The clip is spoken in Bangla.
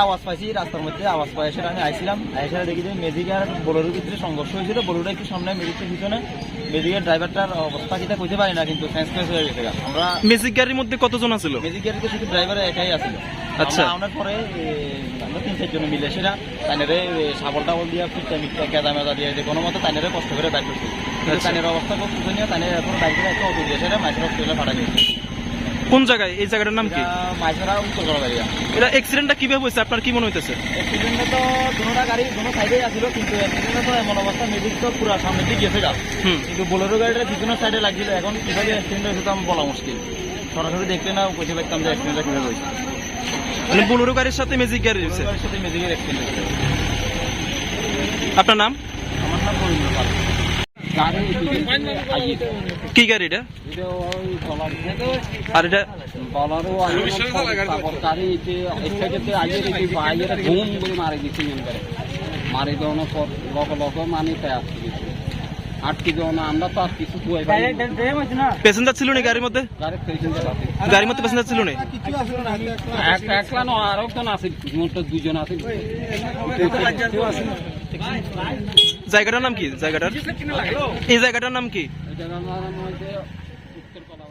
আওয়াজ পাইছি, রাস্তার মধ্যে আওয়াজ পাই, সেটা আমি আইছিলাম, এসে দেখি যে ম্যাজিক আর বোলেরোর ভিতরে সংঘর্ষ হয়েছিল। বোলেরোটা একটু সামনে, ম্যাজিকের পিছনে। ম্যাজিকের ড্রাইভারটার অবস্থা কিটা কইতে পারি না, কিন্তু সেন্সলেস হয়ে গেছে। আমরা ম্যাজিক গাড়ির মধ্যে কতজন আছিল? ম্যাজিক গাড়িতে শুধু ড্রাইভার একাই আছিল। আচ্ছা, আনার পরে আমরা 3-4 জন মিলে সেটা তাইনারে সাবল টাবল দিয়ে পিঠটা মিটটা কেদা মেদা দিয়ে যে কোনো মতো তাইনারে কষ্ট করে বাইর করছি। তাইনের অবস্থা খুব শোচনীয়। তাইনের এখন বাইরে একটা অটো দিয়ে সেটা মাইক্রো হসপিটালে পাঠা গেছে। কোন জায়গায়? এই জায়গাটার নাম কি? মাইসরা উত্তর কলাবাড়িয়া। এটা অ্যাক্সিডেন্টটা কিভাবে হয়েছে আপনার কি মনে হইতেছে? অ্যাক্সিডেন্টে তো দুটা গাড়ি দুটো সাইডেই আসছিল, কিন্তু অ্যাক্সিডেন্টে তো এমন অবস্থা ম্যাজিক তো পুরো সামনের দিকে গেছে গা, কিন্তু বোলেরো গাড়িটা পিছনের সাইডে লাগছিল। এখন কিভাবে অ্যাক্সিডেন্ট হয়েছে তো আমি বলা মুশকিল, সরাসরি দেখলে না বুঝতে পারতাম যে অ্যাক্সিডেন্টটা কিভাবে হয়েছে। মানে বোলেরো গাড়ির সাথে ম্যাজিক গাড়ি হয়েছে। গাড়ির সাথে ম্যাজিকের অ্যাক্সিডেন্ট হয়েছে। আপনার নাম? আমার নাম রবীন্দ্র পাল। কি গাড়ি এটা? আর এটা মারি দেওয়ানোর পর লক মানি আটকে দেওয়ানো। আমরা তো আর কিছু প্যাসেঞ্জার ছিল না গাড়ির মধ্যে? গাড়ির মধ্যে প্যাসেঞ্জার ছিল না? একলা না, আর একজন আছে, দুজন আছে। জায়গাটার নাম কি? জায়গাটার এই জায়গাটার নাম কি? এটা আমার উত্তর কলা।